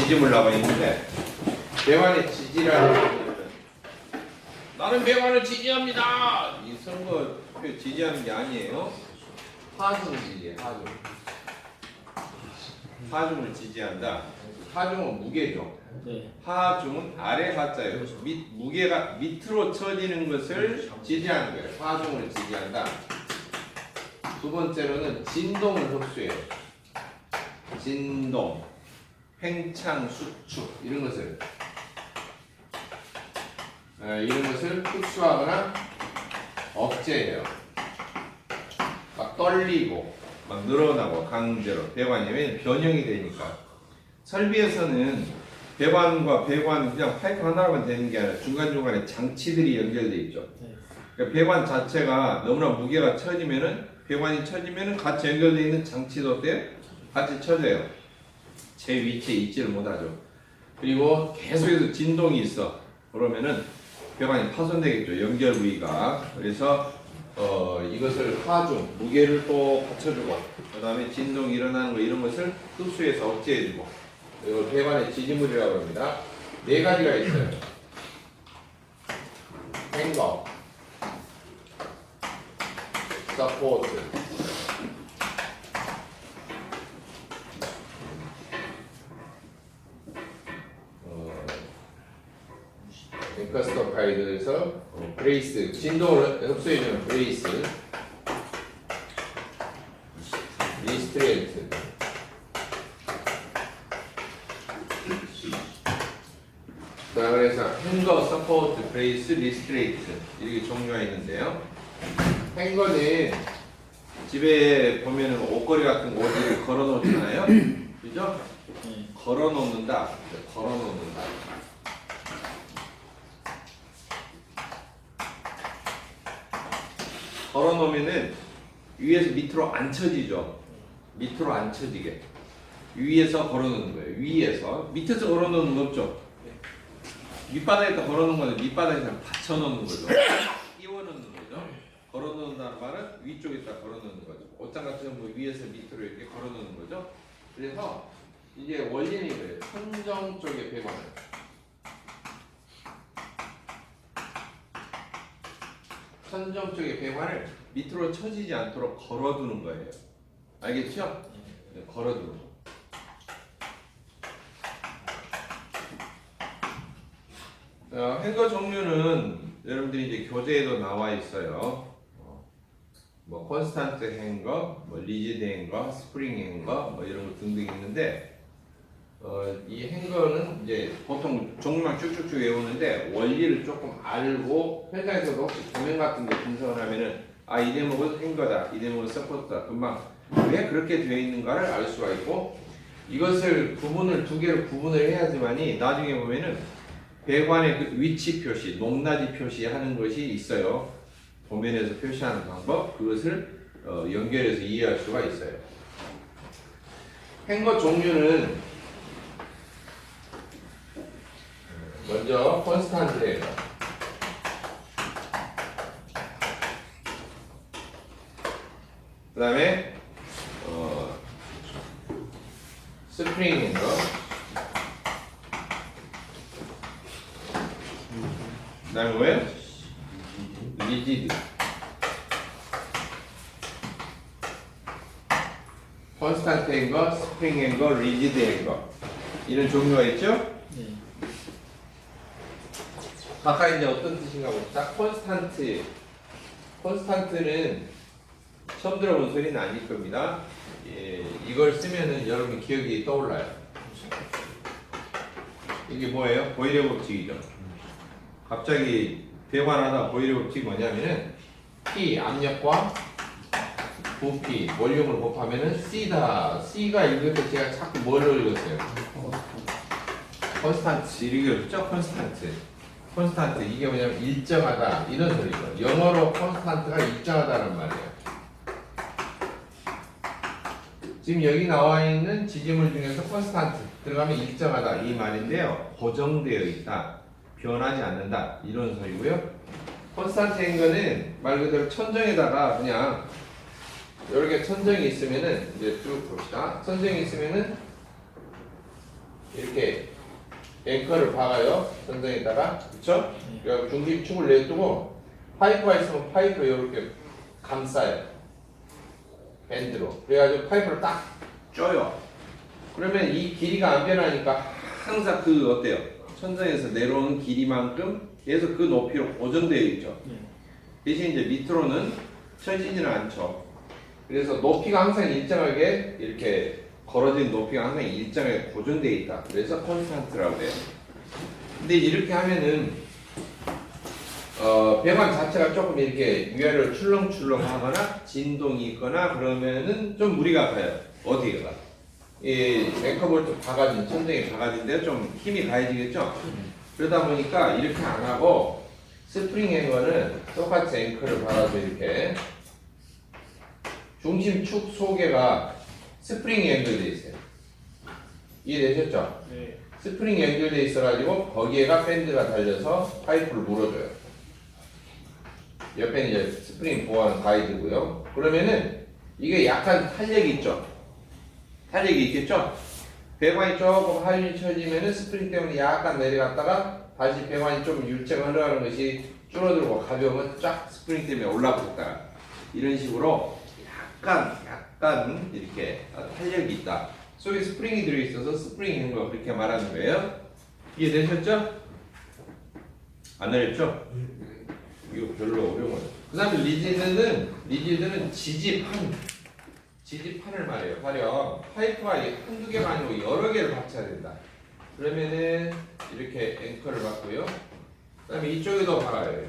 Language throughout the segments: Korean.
지짐을 나와 있는데 배관의 지지라는 것은 나는 배관을 지지합니다. 이 선거 지지하는 게 아니에요. 하중을 지지해. 하중을 지지한다. 하중은 무게죠. 네. 하중은 아래 하자예요. 무게가 밑으로 처지는 것을 지지하는 거예요. 하중을 지지한다. 두 번째로는 진동을 흡수해요. 진동, 팽창, 수축 이런 것을 흡수하거나 억제해요. 막 떨리고 막 늘어나고 강제로 배관이 왜냐면 변형이 되니까. 설비에서는 배관과 배관 그냥 파이프 하나로만 되는 게 아니라 중간중간에 장치들이 연결되어 있죠. 네. 그러니까 배관 자체가 너무나 무게가 처지면은 배관이 처지면은 같이 연결되어 있는 장치도 때 같이 처져요. 제 위치에 있지를 못하죠. 그리고 계속해서 진동이 있어. 그러면은 배관이 파손되겠죠. 연결 부위가. 그래서 이것을 하중, 무게를 또 받쳐주고 그 다음에 진동이 일어나는 거 이런 것을 흡수해서 억제해주고 이걸 배관의 지지물이라고 합니다. 네 가지가 있어요. 행거, 서포트, 앵커스터 가이드에서 브레이스, 진동을 흡수해주는 브레이스, 리스트레이트, 그래서 행거, 서포트, 브레이스, 리스트레이트 이렇게 종류가 있는데요. 행거는 집에 보면은 옷걸이 같은 거 어디를 걸어 놓잖아요. 그죠? 네. 걸어 놓는다. 걸어 놓는다. 걸어 놓으면은 위에서 밑으로 안 쳐지죠. 밑으로 안 쳐지게. 위에서 걸어 놓는 거예요. 위에서. 밑에서 걸어 놓는 거 없죠. 밑바닥에다 걸어 놓은 거는 밑바닥에다 받쳐 놓는 거죠. 끼워 놓는 거죠. 걸어 놓는다는 말은 위쪽에다 걸어 놓는 거죠. 옷장 같은 경우 위에서 밑으로 이렇게 걸어 놓는 거죠. 그래서 이제 원리는 이거예요. 천정 쪽의 배관을 천정 쪽의 배관을 밑으로 처지지 않도록 걸어두는 거예요. 알겠죠? 네, 걸어두는 거. 행거 종류는 여러분들이 이제 교재에도 나와 있어요. 뭐 콘스탄트 행거, 뭐 리지드 행거, 스프링 행거, 뭐 이런 거 등등 있는데 이 행거는 이제 보통 종류만 쭉쭉쭉 외우는데 원리를 조금 알고 현장에서도 혹시 도면 같은 거 분석을 하면은 이 대목은 행거다, 이 대목은 서포트다, 금방 왜 그렇게 되어 있는가를 알 수가 있고 이것을 두 개로 구분을 해야지만이 나중에 보면은 배관의 그 위치 표시, 높낮이 표시하는 것이 있어요. 도면에서 표시하는 방법, 그것을 연결해서 이해할 수가 있어요. 행거 종류는 먼저 콘스탄트예요. 그 다음에 스프링 행거, 그 다음에 왜? 리지드, 콘스탄트 행거, 스프링 행거, 리지드 행거 이런 종류가 있죠? 네. 아까 이제 어떤 뜻인가 봅시다. 콘스탄트는 처음 들어본 소리는 아닐 겁니다. 예, 이걸 쓰면은 여러분 기억이 떠올라요. 이게 뭐예요? 보일러 법칙이죠. 갑자기 배관하다 보일러 법칙이 뭐냐면은 P 압력과 부피 볼륨을 곱하면은 C다. C가 읽을 때 제가 자꾸 뭐를 읽었어요? 콘스탄트 이렇게 읽었죠? 콘스탄트 이게 뭐냐면 일정하다 이런 소리죠. 영어로 콘스탄트가 일정하다는 말이에요. 지금 여기 나와 있는 지지물 중에서 콘스탄트 들어가면 일정하다 이 말인데요. 고정되어 있다, 변하지 않는다 이런 소리고요. 콘스탄트인 거는 말 그대로 천정에다가 그냥 이렇게 천정이 있으면은 이제 쭉 봅시다. 천정이 있으면은 이렇게 앵커를 박아요. 선상에다가. 그쵸? 그리고 중심축을 내두고 파이프가 있으면 파이프를 이렇게 감싸요. 밴드로. 그래가지고 파이프를 딱 쪼여. 그러면 이 길이가 안 변하니까 항상 그 어때요? 천장에서 내려오는 길이만큼 계속 그 높이로 고정되어 있죠. 대신 이제 밑으로는 쳐지지는 않죠. 그래서 높이가 항상 일정하게 이렇게 걸어진 높이가 항상 일정하게 고정되어 있다. 그래서 콘스탄트라고 해요. 근데 이렇게 하면은 배관 자체가 조금 이렇게 위아래로 출렁출렁하거나 진동이 있거나 그러면은 좀 무리가 가요. 어디가? 이 앵커볼트 박아진 천장에 박아진 데가 좀 힘이 가해지겠죠. 그러다 보니까 이렇게 안 하고 스프링 앵커는 똑같이 앵커를 박아서 이렇게 중심축 소개가 스프링 연결되어 있어요. 이해되셨죠? 네. 스프링 연결되어 있어가지고 거기에가 밴드가 달려서 파이프를 물어줘요. 옆에는 이제 스프링 보호하는 가이드고요. 그러면은 이게 약간 탄력이 있죠? 탄력이 있겠죠? 배관이 조금 하륜이 쳐지면은 스프링 때문에 약간 내려갔다가 다시 배관이 좀 유체가 흘러가는 것이 줄어들고 가벼우면 쫙 스프링 때문에 올라붙었다. 이런 식으로 약간 이렇게 탄력이 있다. 속에 스프링이 들어있어서 스프링인 거 그렇게 말하는 거예요. 이해되셨죠? 안 어렵죠? 이거 별로 어려운 거예요. 그 다음에 리지드는 지지판을 말해요. 가령 파이프가 한두 개가 아니고 여러 개를 받쳐야 된다. 그러면은 이렇게 앵커를 받고요. 그 다음에 이쪽에도 박아요.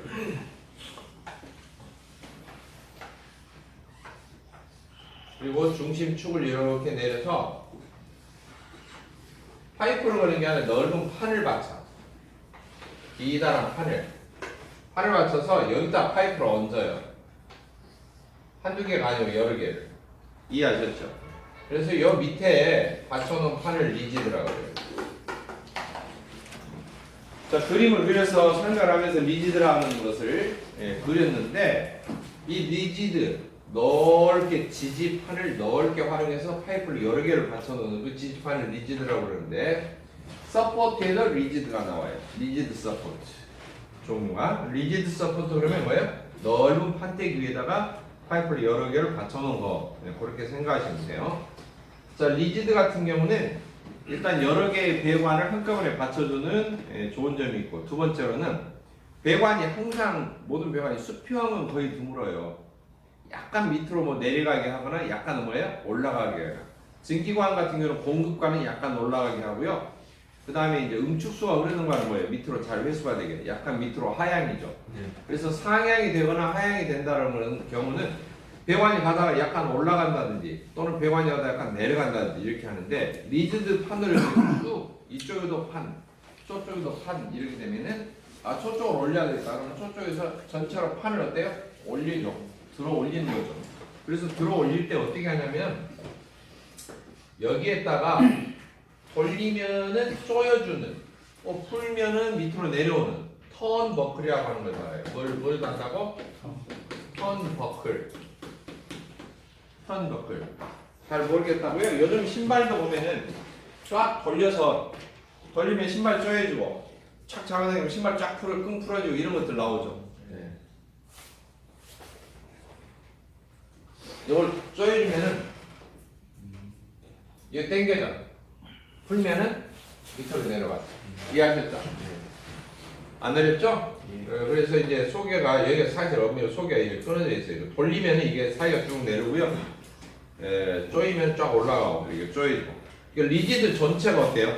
그리고 중심축을 이렇게 내려서 파이프를 거는 게 아니라 넓은 판을 받쳐. 기다란 판을 받쳐서 여기다 파이프를 얹어요. 한두 개가 아니고 여러 개를. 이해하셨죠? 그래서 여 밑에 받쳐놓은 판을 리지드라고 해요. 자, 그림을 그려서 설명하면서 리지드라는 것을 그렸는데 이 리지드 넓게 지지판을 넓게 활용해서 파이프를 여러 개를 받쳐놓는 그 지지판을 리지드라고 그러는데 서포트에도 리지드가 나와요. 리지드 서포트 종류가 리지드 서포트 그러면 뭐예요? 넓은 판때기 위에다가 파이프를 여러 개를 받쳐놓은 거 그렇게 생각하시면 돼요. 자, 리지드 같은 경우는 일단 여러 개의 배관을 한꺼번에 받쳐주는 좋은 점이 있고 두 번째로는 배관이 항상 모든 배관이 수평은 거의 드물어요. 약간 밑으로 뭐 내려가게 하거나 약간 뭐예요? 올라가게 해요. 증기관 같은 경우는 공급관은 약간 올라가게 하고요. 그 다음에 이제 음축수가 흐르는 관은 뭐예요? 밑으로 잘 회수가 되게 약간 밑으로 하향이죠. 그래서 상향이 되거나 하향이 된다는 경우는 배관이 가다가 약간 올라간다든지 또는 배관이 가다가 약간 내려간다든지 이렇게 하는데 리지드 판을 쭉 이쪽에도 판, 저쪽에도 판 이렇게 되면은 저쪽을 올려야 되겠다. 그러면 저쪽에서 전체로 판을 어때요? 올리죠. 들어 올리는 거죠. 그래서 들어 올릴 때 어떻게 하냐면 여기에다가 돌리면은 조여주는, 풀면은 밑으로 내려오는 턴 버클이라고 하는 거잖아요. 뭘 간다고? 턴 버클. 턴 버클. 잘 모르겠다고요? 요즘 신발도 보면은 쫙 돌려서 돌리면 신발 조여주고 착 잡아당기면 신발 쫙 끙 풀어주고 이런 것들 나오죠. 이걸 조여주면은 이거 당겨져. 풀면은 밑으로 내려가죠. 이해하셨죠? 안 어렵죠? 그래서 이제 소개가 여기가 사실 엄밀히 소개가 이렇게 끊어져 있어요. 돌리면은 이게 사이가 쭉 내려오고요. 조이면 쫙 올라가고 이게 조이고. 리지드 전체가 어때요?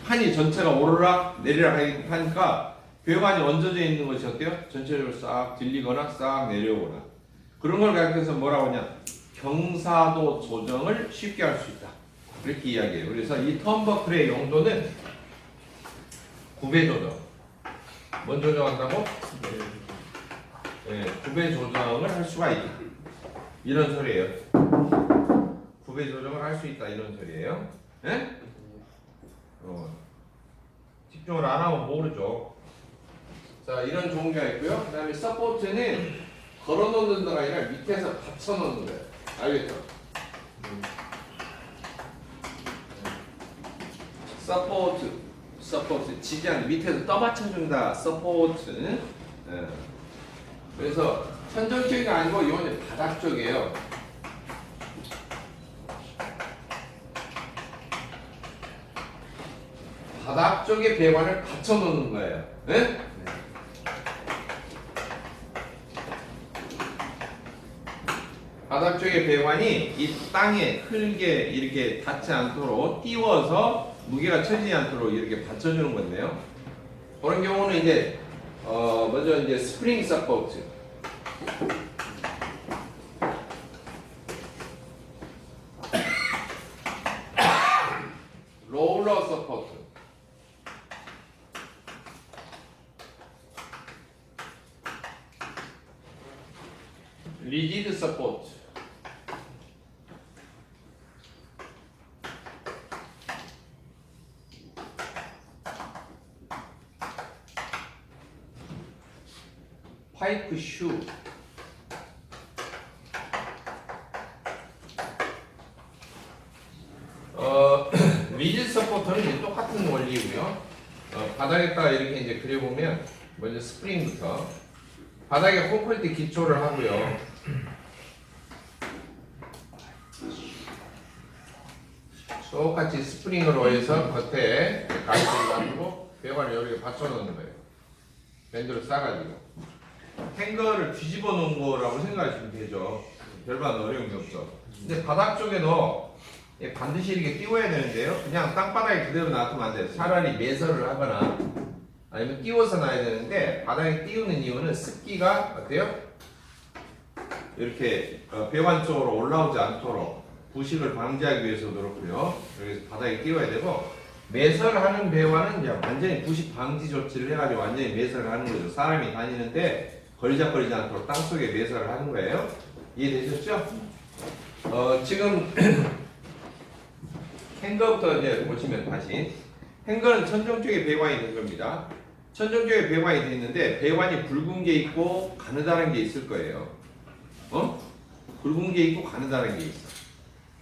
판이 전체가 오르락 내리락 하니까 배관이 얹어져 있는 것이 어때요? 전체적으로 싹 들리거나 싹 내려오거나 그런 걸 가르쳐서 뭐라고 하냐? 경사도 조정을 쉽게 할 수 있다. 이렇게 이야기해요. 그래서 이 턴버클의 용도는 구배 조정. 뭔 조정한다고? 구배 조정을 할 수가 있다. 이런 소리예요. 구배 조정을 할 수 있다. 이런 소리예요. 예? 집중을 안 하면 모르죠. 자, 이런 종류가 있고요. 그 다음에 서포트는 걸어놓는 데가 아니라 밑에서 받쳐놓는 거예요. 알겠죠? 서포트 지지하는 밑에서 떠받쳐준다. 서포트. 예. 그래서 천정 쪽이 아니고 이거는 바닥 쪽이에요. 바닥 쪽에 배관을 받쳐 놓는 거예요. 네? 바닥 쪽에 배관이 이 땅에 흙에 이렇게 닿지 않도록 띄워서 무게가 처지지 않도록 이렇게 받쳐주는 건데요. 그런 경우는 이제 먼저 이제 스프링 서포트, 롤러 서포트, 리지드 서포트, 파이프 슈, 리지드 서포터는 이제 똑같은 원리고요. 바닥에다가 이렇게 이제 그려보면 먼저 스프링부터 바닥에 콘크리트 기초를 하고요. 똑같이 스프링으로 해서 겉에 가이드를 가지고 배관을 이렇게 받쳐놓는 거예요. 밴드로 싸가지고 행거를 뒤집어 놓은 거라고 생각하시면 되죠. 별반 어려운 게 없어. 근데 바닥 쪽에도 반드시 이렇게 띄워야 되는데요. 그냥 땅바닥에 그대로 놔두면 안 돼요. 차라리 매설을 하거나 아니면 띄워서 놔야 되는데 바닥에 띄우는 이유는 습기가 어때요? 이렇게 배관 쪽으로 올라오지 않도록 부식을 방지하기 위해서도 그렇고요. 그래서 바닥에 띄워야 되고 매설하는 배관은 이제 완전히 부식 방지 조치를 해가지고 완전히 매설을 하는 거죠. 사람이 다니는데 걸리적거리지 않도록 땅속에 매설을 하는 거예요. 이해되셨죠? 지금 행거부터 이제 보시면 다시 행거는 천정 쪽에 배관이 있는 겁니다. 천정 쪽에 배관이 되어 있는데 배관이 굵은 게 있고 가느다란 게 있을 거예요. 굵은 게 있고 가느다란 게 있어.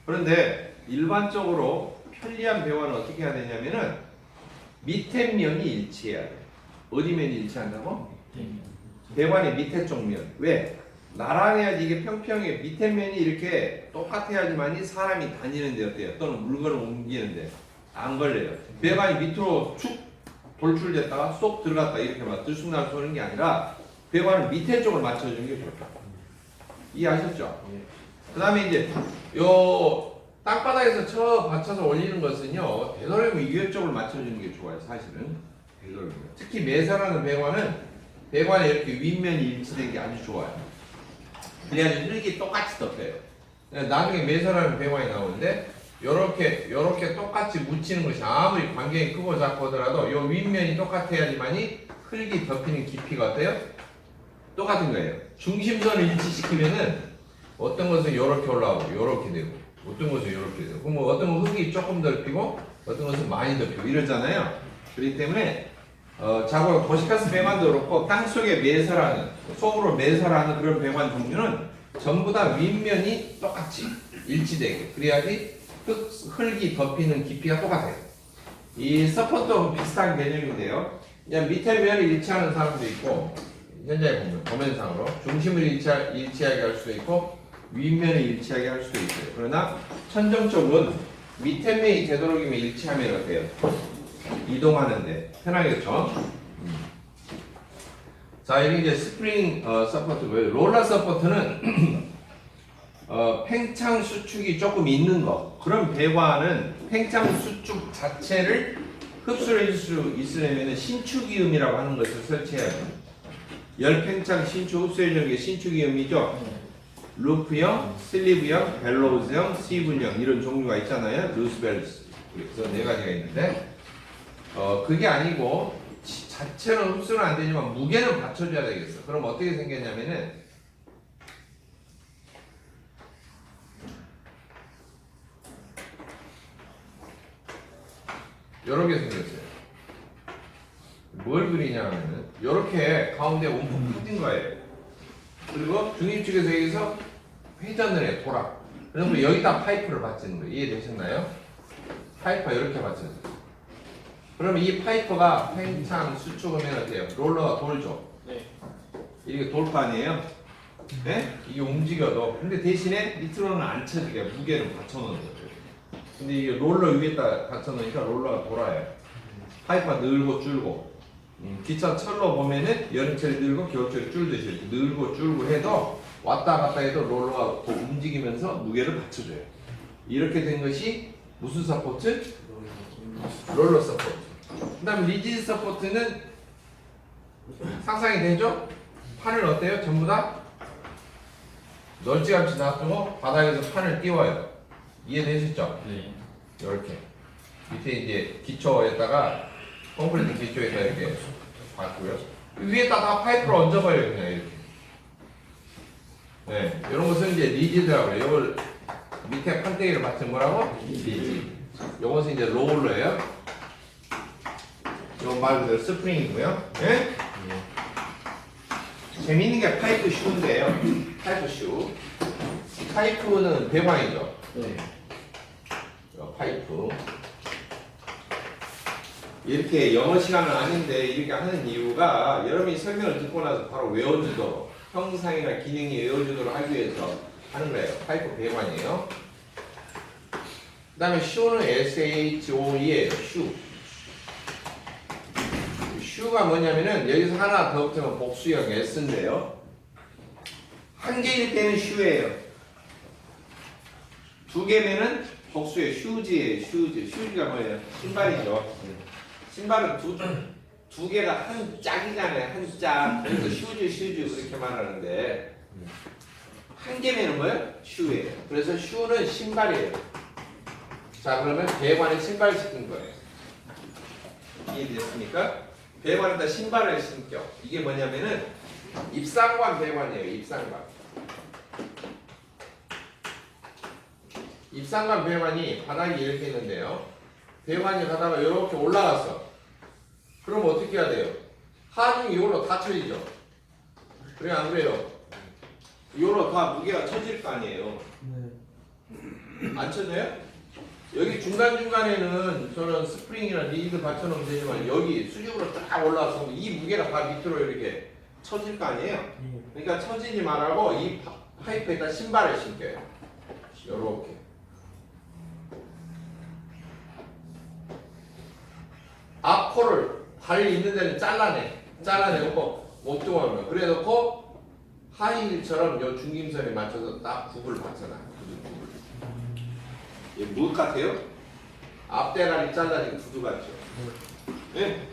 그런데 일반적으로 편리한 배관은 어떻게 해야 되냐면은 밑에 면이 일치해야 돼. 어디 면이 일치한다고? 배관의 밑에 쪽 면. 왜? 나란해야지 이게 평평해. 밑에 면이 이렇게 똑같아야지만이 사람이 다니는데 어때요? 또는 물건을 옮기는데 안 걸려요. 배관이 밑으로 축 돌출됐다가 쏙 들어갔다 이렇게 막 들쑥날쑥 하는 게 아니라 배관을 밑에 쪽을 맞춰주는 게 좋다. 이해하셨죠? 그 다음에 이제 요 땅바닥에서 받쳐서 올리는 것은요 되도록이면 위에 쪽을 맞춰주는 게 좋아요. 사실은 되도록이면. 특히 매설하는 배관은 배관에 이렇게 윗면이 일치된 게 아주 좋아요. 그래야지 흙이 똑같이 덮여요. 나중에 매설하는 배관이 나오는데 요렇게 똑같이 묻히는 것이 아무리 반경이 크고 작고 하더라도 요 윗면이 똑같아야지만이 흙이 덮이는 깊이가 어때요? 똑같은 거예요. 중심선을 일치시키면은 어떤 것은 요렇게 올라오고 요렇게 되고 어떤 것은 요렇게 되고 그럼 어떤 건 흙이 조금 덮이고 어떤 것은 많이 덮이고 이러잖아요. 그렇기 때문에 자고 도시가스 배관도 그렇고 땅속에 매설하는 속으로 매설하는 그런 배관 종류는 전부 다 윗면이 똑같이 일치되게 그래야지 흙이 덮이는 깊이가 똑같아요. 이 서포트도 비슷한 개념인데요. 그냥 밑에 면을 일치하는 사람도 있고 현재 보면 도면상으로 중심을 일치하게 할 수도 있고 윗면을 일치하게 할 수도 있어요. 그러나 천정 쪽은 밑에 면이 되도록이면 일치하면 어때요? 이동하는데 편하겠죠? 자, 이게 이제 스프링 서포트고요. 롤러 서포트는 팽창 수축이 조금 있는 거. 그런 배관은 팽창 수축 자체를 흡수를 해줄 수 있으려면 신축이음이라고 하는 것을 설치해야 돼요. 열팽창 신축 흡수해주는 게 신축이음이죠. 루프형, 슬리브형, 벨로우즈형, 시븐형 이런 종류가 있잖아요. 루스벨스. 그래서 네 가지가 있는데 그게 아니고 자체는 흡수는 안 되지만 무게는 받쳐줘야 되겠어. 그럼 어떻게 생겼냐면은 요렇게 생겼어요. 뭘 그리냐 하면은 요렇게 가운데 움푹 파진 거예요. 그리고 중립축에서 여기서 회전을 해 돌아. 그러면 여기다 파이프를 받치는 거예요. 이해되셨나요? 파이프가 이렇게 받쳐져요. 그러면 이 파이프가 팽창 수축하면 어때요? 롤러가 돌죠. 네. 이렇게 돌 거 아니에요? 네? 이게 움직여도 근데 대신에 밑으로는 안 쳐지게 무게를 받쳐놓는 거죠. 근데 이게 롤러 위에다 받쳐놓으니까 롤러가 돌아요. 파이프가 늘고 줄고 기차 철로 보면은 여름철에 늘고 겨울철에 줄듯이 이렇게 늘고 줄고 해도 왔다 갔다 해도 롤러가 움직이면서 무게를 받쳐줘요. 이렇게 된 것이 무슨 서포트? 롤러 서포트. 그 다음에 리지드 서포트는 상상이 되죠? 판을 어때요? 전부 다 널찍함없이 놔두고 바닥에서 판을 띄워요. 이해되셨죠? 네. 이렇게 밑에 이제 기초에다가 콘크리트 기초에다 이렇게 받고요. 위에다 다 파이프를 얹어봐요 그냥 이렇게. 네, 이런 것은 이제 리지드라고 해요. 이걸 밑에 판때기를 받친 뭐라고? 리지드. 이것은 이제 롤러예요. 이건 말 그대로 스프링이고요. 예? 재밌는 게 파이프 슈인데요. 파이프 슈. 파이프는 배관이죠. 네. 파이프. 이렇게 영어 시간은 아닌데 이렇게 하는 이유가 여러분이 설명을 듣고 나서 바로 외워주도록 형상이나 기능이 외워주도록 하기 위해서 하는 거예요. 파이프 배관이에요. 그 다음에 슈는 SHOE예요. 슈. 슈가 뭐냐면은 여기서 하나 더 붙으면 복수형 S인데요. 한 개일 때는 슈예요. 두 개면은 복수예요. 슈즈예요. 슈즈. 슈즈가 뭐예요? 신발이죠. 신발은 두 개가 한 짝이잖아요. 한 짝. 그래서 슈즈 그렇게 말하는데 한 개면은 뭐예요? 슈예요. 그래서 슈는 신발이에요. 자, 그러면 배관에 신발 신는 거예요. 이해됐습니까? 배관에다 신발을 신겨. 이게 뭐냐면은 입상관 배관이에요. 입상관. 입상관 배관이 바닥이 이렇게 있는데요. 배관이 가다가 이렇게 올라갔어. 그럼 어떻게 해야 돼요? 하중이 이걸로 다 쳐지죠. 그래 안 그래요? 이걸로 다 무게가 쳐질 거 아니에요. 안 쳐져요? 여기 중간중간에는 저는 스프링이나 리드 받쳐놓으면 되지만 여기 수직으로 쫙 올라와서 이 무게가 다 밑으로 이렇게 쳐질 거 아니에요? 그러니까 쳐지지 말라고 이 파이프에다 신발을 신겨요. 요렇게. 앞코를 발 있는 데는 잘라내고 목동하면 그래놓고 하이힐처럼 요 중심선에 맞춰서 딱 굽을 받쳐놔. 얘 무엇 같아요? 앞대가리 잘라진 구두 같죠? 네?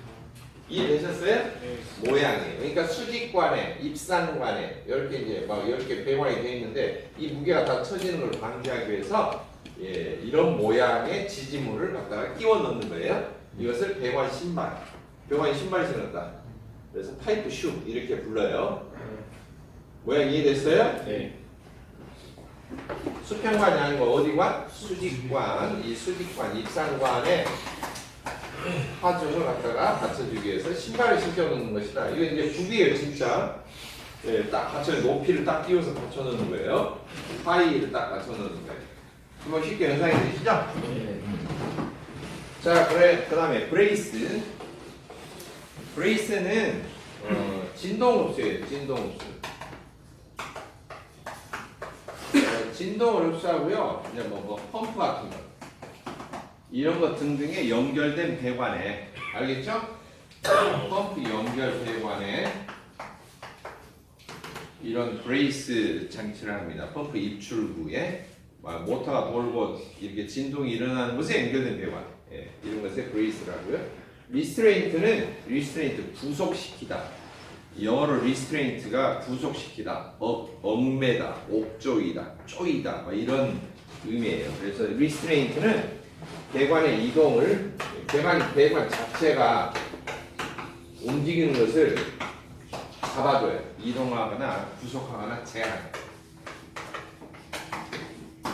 이해되셨어요? 네. 모양이에요. 그러니까 수직관에, 입상관에 이렇게 이제 막 이렇게 배관이 되어 있는데 이 무게가 다 처지는 걸 방지하기 위해서 예, 이런 모양의 지지물을 갖다가 끼워 넣는 거예요. 이것을 배관 신발. 배관이 신발 신었다. 그래서 파이프 슈 이렇게 불러요. 모양 이해됐어요? 네. 수평관이 아니고 어디관? 수직관. 이 수직관, 입상관에 하중을 갖다가 받쳐주기 위해서 신발을 신겨놓는 것이다. 이거 이제 굽이에요, 진짜. 예, 딱 받쳐 높이를 딱 띄워서 받쳐놓는 거예요. 하이를 딱 받쳐놓는 거예요. 한번 쉽게 연상이 되시죠? 네. 자, 그래, 그 다음에 브레이스. 브레이스는 진동흡수예요, 진동흡수. 진동을 흡수하고요. 이제 뭐 펌프 같은 거 이런 거 등등에 연결된 배관에 알겠죠? 펌프 연결 배관에 이런 브레이스 장치를 합니다. 펌프 입출구에 모터가 돌고 이렇게 진동이 일어나는 곳에 연결된 배관 예, 이런 것에 브레이스라고요. 리스트레인트 구속시키다. 영어로 리스트레인트가 구속시키다, 얽매다, 옥조이다, 쪼이다 뭐 이런 의미예요. 그래서 리스트레인트는 배관의 이동을 배관 자체가 움직이는 것을 잡아줘요. 이동하거나 구속하거나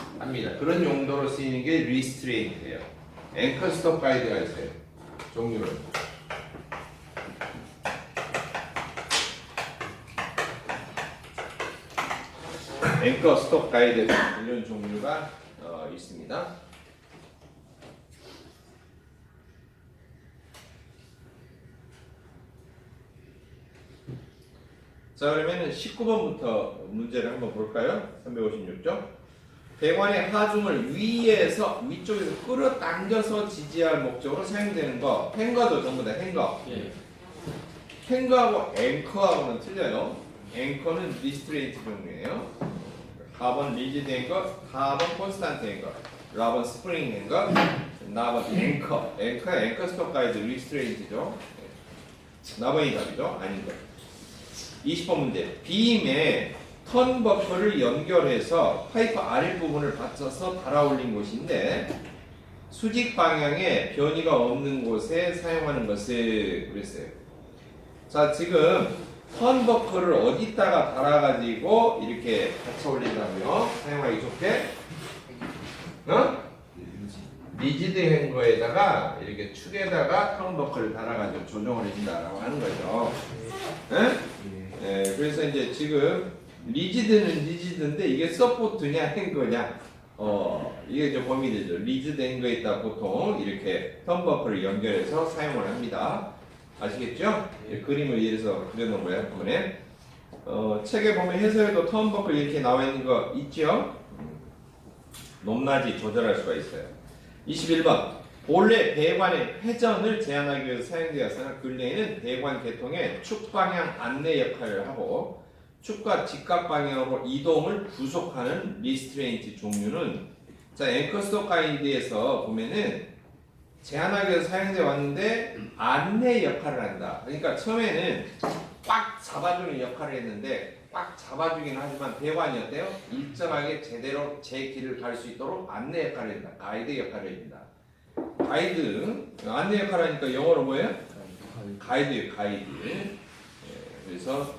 제한합니다. 그런 용도로 쓰이는 게 리스트레인트예요. 앵커 스톱 가이드가 있어요. 종류는. 앵커 스톱 가이드 이런 종류가 있습니다. 자, 그러면은 19번부터 문제를 한번 볼까요? 356쪽. 배관의 하중을 위쪽에서 끌어당겨서 지지할 목적으로 사용되는 거. 행거도 전부 다 행거. 예. 행거하고 앵커하고는 틀려요. 앵커는 리스트레인트 종류예요. 4번 리지드 앵커, 4번 콘스탄트 앵커, 4번 스프링 앵커, 4번 앵커. 앵커야 앵커 스톱 가이드 리스트레인트죠. 4번이 답이죠. 아닌 거. 20번 문제. 빔에 턴버퍼를 연결해서 파이프 아랫부분을 받쳐서 달아올린 곳인데 수직 방향에 변이가 없는 곳에 사용하는 것을 그랬어요. 자, 지금 턴버퍼를 어디다가 달아가지고 이렇게 받쳐 올린다고요? 사용하기 좋게? 리지드 행거에다가 이렇게 축에다가 턴버퍼를 달아가지고 조정을 해준다라고 하는 거죠. 그래서 이제 지금 리지드는 리지드인데 이게 서포트냐 행거냐 이게 이제 범위되죠. 리지드 행거에 있다 보통 이렇게 턴버퍼를 연결해서 사용을 합니다. 아시겠죠? 그림을 이해해서 그려놓은 거예요. 한번에 책에 보면 해설에도 턴버퍼 이렇게 나와 있는 거 있죠? 높낮이 조절할 수가 있어요. 21번 본래 배관의 회전을 제한하기 위해서 사용되었으나 근래에는 배관 계통의 축방향 안내 역할을 하고 축과 직각 방향으로 이동을 구속하는 리스트레인트 종류는 자 앵커스톱 가이드에서 보면은 제한하기 위해서 사용되어 왔는데 안내 역할을 한다. 그러니까 처음에는 꽉 잡아주는 역할을 했는데 꽉 잡아주긴 하지만 배관이 어때요? 일정하게 제대로 제 길을 갈 수 있도록 안내 역할을 한다. 가이드 역할을 합니다. 가이드 안내 역할을 하니까 영어로 뭐예요? 가이드예요. 가이드. 그래서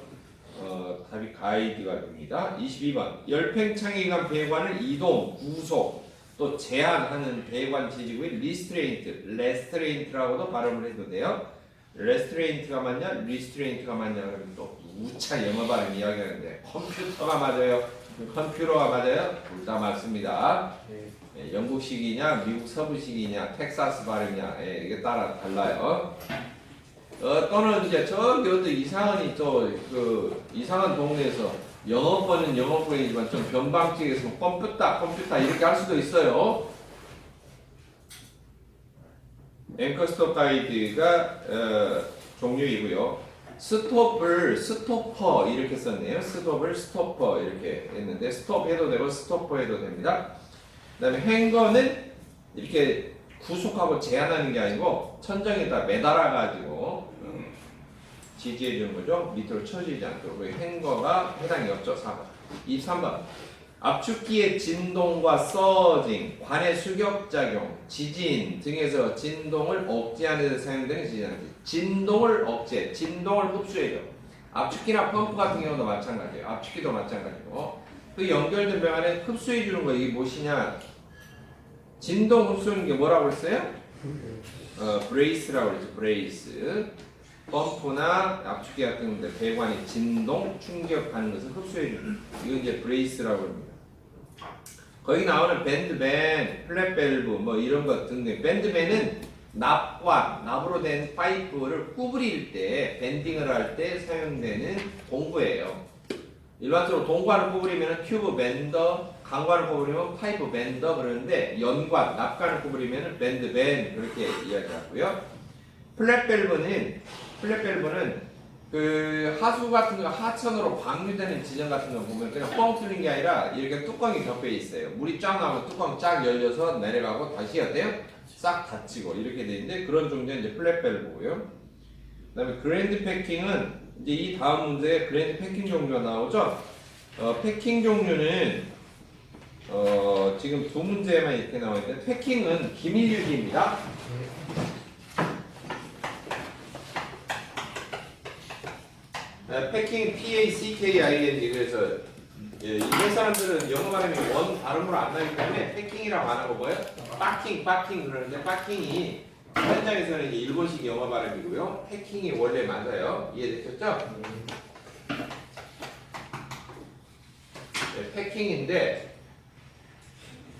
답이 가이드가 됩니다. 22번 열팽창에 의한 배관을 이동, 구속, 또 제한하는 배관 지지구의 리스트레인트, 레스트레인트라고도 발음을 해도 돼요. 레스트레인트가 맞냐, 리스트레인트가 맞냐 그러면 또 우차 영어 발음 이야기하는데 컴퓨터가 맞아요? 컴퓨터가 맞아요? 둘 다 맞습니다. 영국식이냐, 미국 서부식이냐, 텍사스 발음이냐 이게 따라 달라요. 또는 이제 저기 어디 이상한 이상한 동네에서 영어권은 영어권이지만 좀 변방지에서 컴퓨터 이렇게 할 수도 있어요. 앵커스톱 가이드가 종류이고요. 스톱을 스토퍼 이렇게 썼네요. 스톱을 스토퍼 이렇게 했는데 스톱 해도 되고 스토퍼 해도 됩니다. 그 다음에 행거는 이렇게 구속하고 제한하는 게 아니고 천정에다 매달아 가지고 지지해 주는 거죠. 밑으로 쳐지지 않도록. 행거가 해당이 없죠. 4번. 23번 압축기의 진동과 서징, 관의 수격작용, 지진 등에서 진동을 억제하는 데 사용되는 지진장치. 진동을 억제, 진동을 흡수해줘. 압축기나 펌프 같은 경우도 마찬가지예요. 압축기도 마찬가지고. 그 연결된 병안에 흡수해주는 거 이게 무엇이냐? 진동 흡수하는 게 뭐라고 했어요? 브레이스라고 그랬죠. 브레이스. 펌프나 압축기 같은 데 배관이 진동, 충격하는 것을 흡수해주는 이거 이제 브레이스라고 합니다. 거기 나오는 밴드밴, 플랫밸브 뭐 이런 것 등등. 밴드밴은 납으로 된 파이프를 구부릴 때, 밴딩을 할 때 사용되는 동구예요. 일반적으로 동관을 구부리면 튜브 밴더, 강관을 구부리면 파이프 밴더 그러는데 연관, 납관을 구부리면 밴드밴 그렇게 이야기하고요. 플랫밸브는 그 하수 같은 거 하천으로 방류되는 지점 같은 거 보면 그냥 뻥 뚫린 게 아니라 이렇게 뚜껑이 겹여 있어요. 물이 쫙 나오면 뚜껑 쫙 열려서 내려가고 다시 어때요? 싹 닫히고 이렇게 돼 있는데 그런 종류는 이제 플랫밸브고요. 그다음에 그랜드 패킹은 이제 이 다음 문제에 그랜드 패킹 종류가 나오죠. 패킹 종류는 지금 두 문제만 이렇게 나와 있는데 패킹은 기밀 유지입니다. 패킹 PACKING 그래서 이런 사람들은 영어 발음이 원 발음으로 안 나기 때문에 패킹이라고 안 하고 뭐예요? 빠킹 그러는데 빠킹이 현장에서는 이제 일본식 영어 발음이고요. 패킹이 원래 맞아요. 이해되셨죠? 패킹인데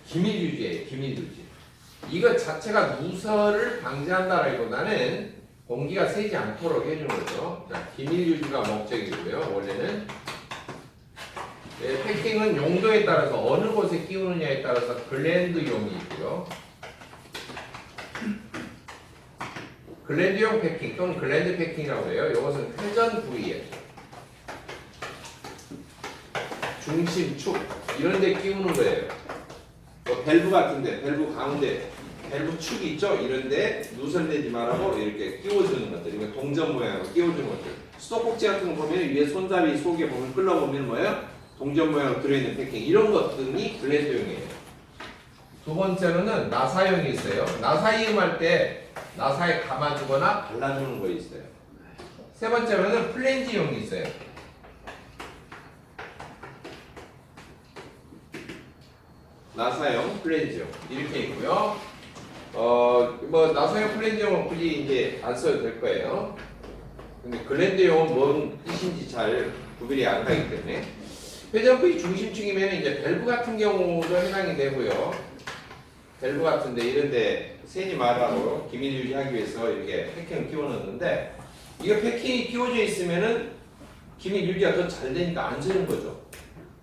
기밀 유지예요. 기밀 유지. 이것 자체가 누설을 방지한다라기보다는 공기가 새지 않도록 해주는 거죠. 자, 기밀 유지가 목적이고요. 원래는 네, 패킹은 용도에 따라서 어느 곳에 끼우느냐에 따라서 글랜드용이 있고요. 글랜드용 패킹 또는 글랜드 패킹이라고 해요. 이것은 회전 부위에 중심축 이런 데 끼우는 거예요. 뭐 밸브 같은데 밸브 가운데 밸브 축이 있죠? 이런데 누설되지 말라고 이렇게 끼워주는 것들, 이거 동전 모양으로 끼워주는 것들. 수도꼭지 같은 거 보면 위에 손잡이 속에 보면 끌어보면 뭐예요? 동전 모양으로 들어있는 패킹 이런 것들이 글랜드용이에요. 두 번째로는 나사용이 있어요. 나사 이음할 때 나사에 감아주거나 발라주는 거 있어요. 세 번째로는 플랜지용이 있어요. 나사용, 플랜지용 이렇게 있고요. 뭐 나사용, 플랜지용은 굳이 이제 안 써도 될 거예요. 근데 글랜드용은 뭔 뜻인지 잘 구별이 안 가기 때문에 회전 부위 중심축이면 이제 밸브 같은 경우도 해당이 되고요. 밸브 같은데 이런데 새지 말라고 기밀 유지하기 위해서 이렇게 패킹을 끼워 넣는데 이거 패킹이 끼워져 있으면은 기밀 유지가 더 잘 되니까 안 쓰는 거죠.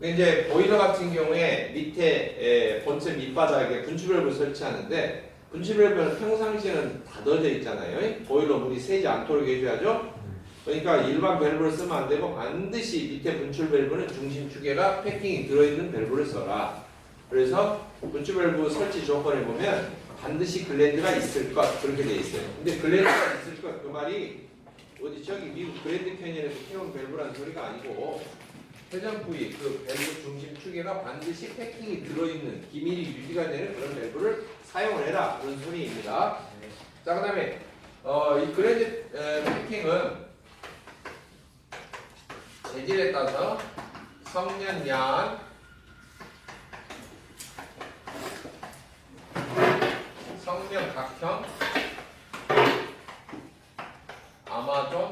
이제 보일러 같은 경우에 밑에 본체 밑바닥에 분출밸브를 설치하는데 분출밸브는 평상시에는 닫아져 있잖아요. 보일러 물이 새지 않도록 해줘야죠. 그러니까 일반 밸브를 쓰면 안 되고 반드시 밑에 분출밸브는 중심축에가 패킹이 들어있는 밸브를 써라. 그래서 분출밸브 설치 조건에 보면 반드시 글랜드가 있을 것 그렇게 돼 있어요. 근데 글랜드가 있을 것 그 말이 어디 저기 미국 그랜드 캐니언에서 키운 밸브라는 소리가 아니고 회전 부위 그 밸브 중심축에가 반드시 패킹이 들어있는 기밀이 유지가 되는 그런 밸브를 사용을 해라 그런 소리입니다. 자, 그다음에 이 그랜드 패킹은 재질에 따라서 성면 양, 성면 각형, 아마존,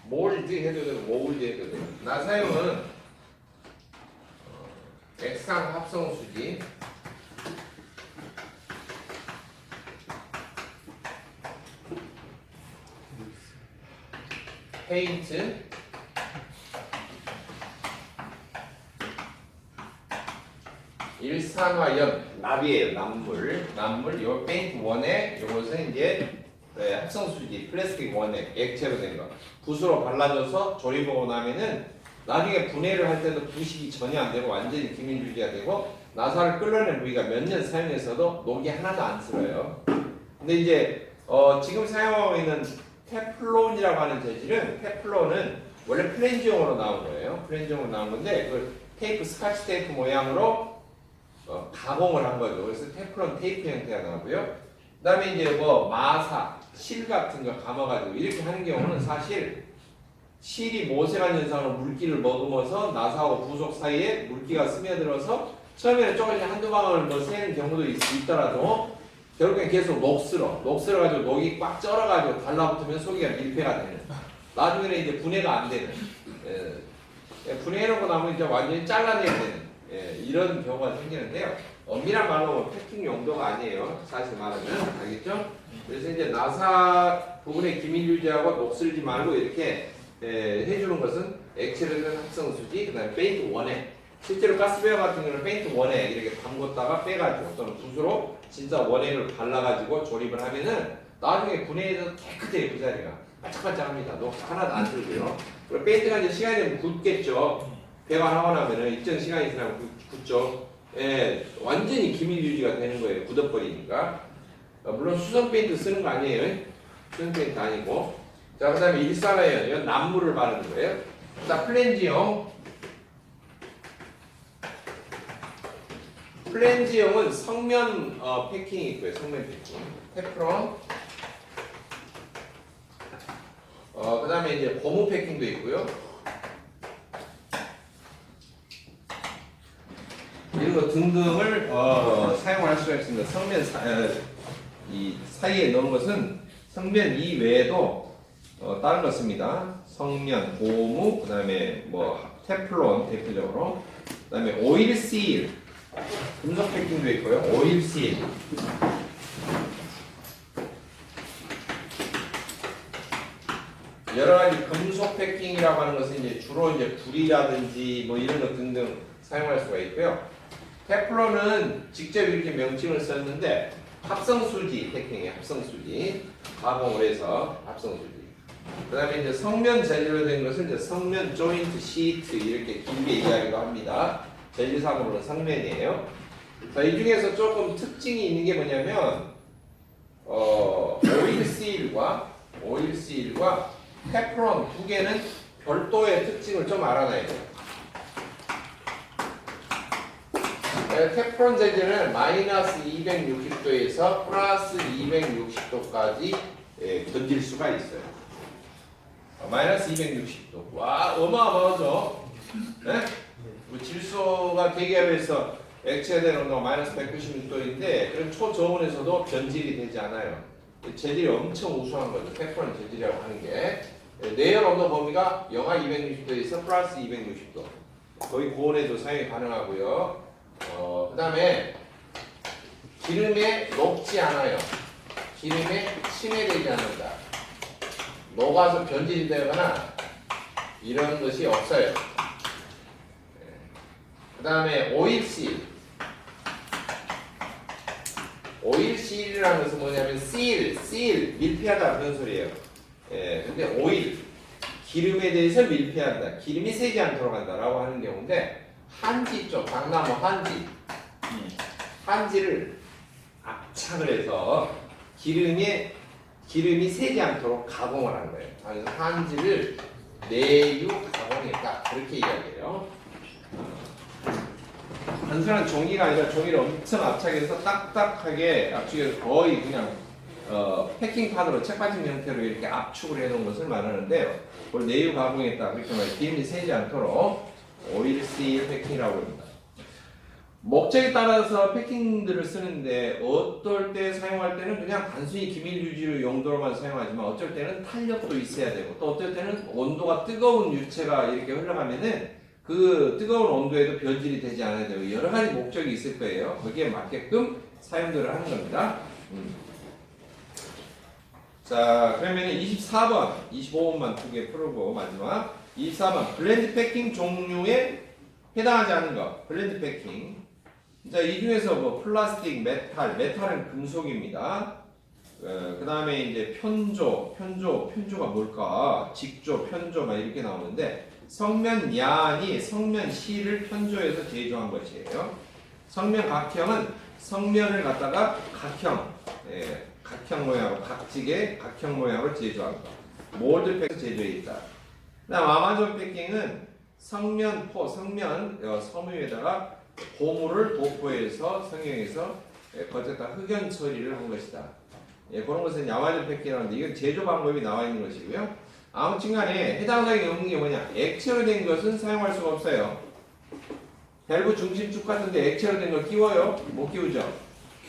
몰드 해도 되고 몰드 해도 되고 나사용은 액상 합성수지, 페인트, 일산화염, 납이에요. 남물. 요 페인트 원액, 요것은 이제 합성수지, 플라스틱 원액, 액체로 된 거. 붓으로 발라줘서 조립하고 나면은 나중에 분해를 할 때도 부식이 전혀 안 되고 완전히 기밀 유지가 되고 나사를 끌어낸 부위가 몇 년 사용해서도 녹이 하나도 안 쓸어요. 근데 이제 지금 사용하고 있는 테플론이라고 하는 재질은 테플론은 원래 플랜지용으로 나온 거예요. 플랜지용으로 나온 건데 그 테이프, 스카치 테이프 모양으로 가공을 한 거죠. 그래서 테플론 테이프 형태가 나오고요. 그 다음에 이제 뭐 마사, 실 같은 거 감아가지고 이렇게 하는 경우는 사실 실이 모세란 현상으로 물기를 머금어서 나사하고 부속 사이에 물기가 스며들어서 처음에는 조금씩 한두 방울 뭐 새는 경우도 있더라도 결국엔 계속 녹슬어가지고 녹이 꽉 쩔어가지고 달라붙으면 속이가 밀폐가 되는. 나중에는 이제 분해가 안 되는. 분해해놓고 나면 이제 완전히 잘라내야 되는. 이런 경우가 생기는데요. 엄밀한 말로 패킹 용도가 아니에요. 사실 말하면 알겠죠? 그래서 이제 나사 부분의 기밀 유지하고 녹슬지 말고 이렇게 해주는 것은 액체로 된 합성수지, 그다음에 페인트 원액. 실제로 가스배어 같은 경우는 페인트 원액 이렇게 담궜다가 빼가지고 또는 붓으로 진짜 원액을 발라가지고 조립을 하면은 나중에 분해해서 깨끗해요. 그 자리가 반짝반짝합니다. 녹 하나도 안 들고요. 그리고 페인트가 이제 시간이 되면 굳겠죠. 배관하고 나면은 일정 시간이 지나면 굳죠. 완전히 기밀 유지가 되는 거예요. 굳어버리니까. 물론 수성 페인트 쓰는 거 아니에요. 수성 페인트 아니고. 자, 그 다음에 일산화염, 이건 남물을 바르는 거예요. 자, 플랜지용. 플랜지용은 성면 패킹이 있고요. 성면 패킹. 테프론. 그 다음에 이제 고무 패킹도 있고요. 이런 거 등등을 사용할 수가 있습니다. 성면 이 사이에 넣은 것은 성면 이외에도 다른 거 씁니다. 성면, 고무, 그 다음에 뭐 테플론 대표적으로, 그 다음에 오일 실, 금속 패킹도 있고요. 오일실. 여러 가지 금속 패킹이라고 하는 것은 이제 주로 이제 불이라든지 뭐 이런 것 등등 사용할 수가 있고요. 테플론은 직접 이렇게 명칭을 썼는데 합성수지 패킹이에요. 합성수지 가공을 해서 합성수지. 그다음에 이제 성면 재질로 된 것을 이제 성면 조인트 시트 이렇게 길게 얘기하기도 합니다. 재질상으로는 성면이에요. 자, 이 중에서 조금 특징이 있는 게 뭐냐면 오일실과 테플론 두 개는 별도의 특징을 좀 알아놔야 돼요. 테플론 재질은 마이너스 260도에서 플러스 260도까지 던질 수가 있어요. 마이너스 260도. 와, 어마어마하죠? 네? 뭐 질소가 대기업에서 액체된 온도가 마이너스 196도인데 그럼 초저온에서도 변질이 되지 않아요. 재질이 엄청 우수한 거죠. 테플론 재질이라고 하는 게. 내열 온도 범위가 영하 260도에서 플러스 260도. 거의 고온에도 사용이 가능하고요. 그 다음에 기름에 녹지 않아요. 기름에 침해되지 않는다. 녹아서 변질이 되거나 이런 것이 없어요. 그 다음에 오일실이라는 것은 뭐냐면 seal, 밀폐하다 그런 소리예요. 근데 오일, 기름에 대해서 밀폐한다. 기름이 새지 않도록 한다라고 하는 경우인데 한지 쪽, 강나무 한지를 압착을 해서 기름이 새지 않도록 가공을 하는 거예요. 그래서 한지를 내유 가공했다. 그렇게 이야기해요. 단순한 종이가 아니라 종이를 엄청 압착해서 딱딱하게 압축해서 거의 그냥 패킹판으로 책받침 형태로 이렇게 압축을 해놓은 것을 말하는데요. 그걸 내유 가공했다. 그렇게 말해요. 기름이 새지 않도록 오일실 패킹이라고 합니다. 목적에 따라서 패킹들을 쓰는데 어떨 때 사용할 때는 그냥 단순히 기밀 유지 용도로만 사용하지만 어쩔 때는 탄력도 있어야 되고 또 어떨 때는 온도가 뜨거운 유체가 이렇게 흘러가면은 그 뜨거운 온도에도 변질이 되지 않아야 되고 여러 가지 목적이 있을 거예요. 거기에 맞게끔 사용들을 하는 겁니다. 자, 그러면 24번, 25번만 두 개 풀고 마지막 24번 블렌드 패킹 종류에 해당하지 않은 거 블렌드 패킹. 자, 이 중에서 뭐 플라스틱, 메탈은 금속입니다. 그 다음에 이제 편조가 뭘까? 직조, 편조 막 이렇게 나오는데 성면야이 성면실을 편조해서 제조한 것이에요. 성면각형은 성면을 갖다가 각형 모양으로 각지게 각형 모양으로 제조한 것. 몰드 팩 제조해 있다. 그다음 아마존 패킹은 성면포, 섬유 위에다가 고무를 도포해서 성형해서 겉에다 흑연 처리를 한 것이다. 그런 것은 아마존 패킹이라는데 이건 제조 방법이 나와 있는 것이고요. 아무튼간에 해당 사항이 없는 게 뭐냐? 액체로 된 것은 사용할 수가 없어요. 밸브 중심축 같은데 액체로 된 걸 끼워요? 못 끼우죠.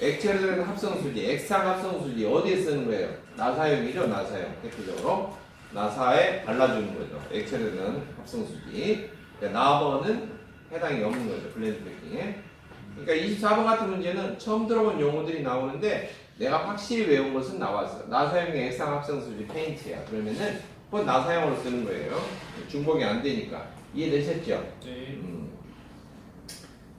액체로 된 합성수지, 액상 합성수지 어디에 쓰는 거예요? 나사용이죠, 나사용. 대표적으로 나사에 발라주는 거죠. 액체로 된 합성수지. 나버는 해당이 없는 거죠. 블렌드 패킹에. 그러니까 24번 같은 문제는 처음 들어본 용어들이 나오는데 내가 확실히 외운 것은 나왔어. 나사용의 액상 합성수지 페인트야. 그러면은 그건 나사용으로 쓰는 거예요. 중복이 안 되니까. 이해되셨죠? 네.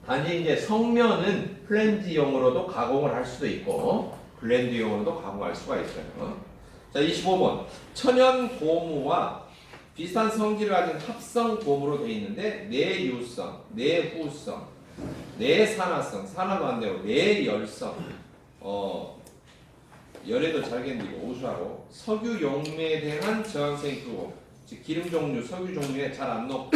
단지 이제 성면은 플렌지용으로도 가공을 할 수도 있고 블렌드용으로도 가공할 수가 있어요. 자, 25번. 천연 고무와 비슷한 성질을 가진 합성 고무로 되어 있는데 내유성, 내후성, 내산화성, 산화도 안 되고 내열성, 열에도 잘 견디고 우수하고 석유 용매에 대한 저항성이 크고 즉 기름 종류, 석유 종류에 잘 안 녹고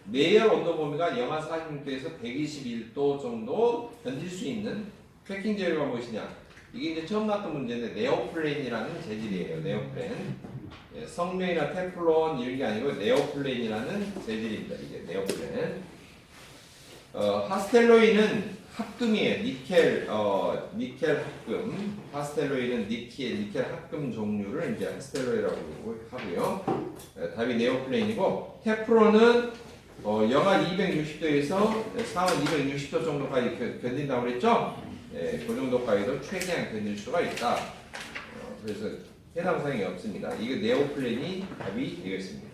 내열 온도 범위가 영하 46도에서 121도 정도 견딜 수 있는 패킹 재료가 무엇이냐? 이게 이제 처음 나왔던 문제인데 네오플레인이라는 재질이에요. 네오플레인. 성면이나 테플론 이런 게 아니고 네오플레인이라는 재질입니다. 이게 네오플레인. 하스텔로이는 합금이에요. 니켈 합금. 하스텔로이는 니켈 합금 종류를 이제 하스텔로이라고 하고요. 답이 네오플레인이고 테플론은 영하 260도에서 상온 260도 정도까지 견딘다고 그랬죠? 그 정도까지도 최대한 견딜 수가 있다. 그래서 해당 사항이 없습니다. 이게 네오플랜이 답이 되겠습니다.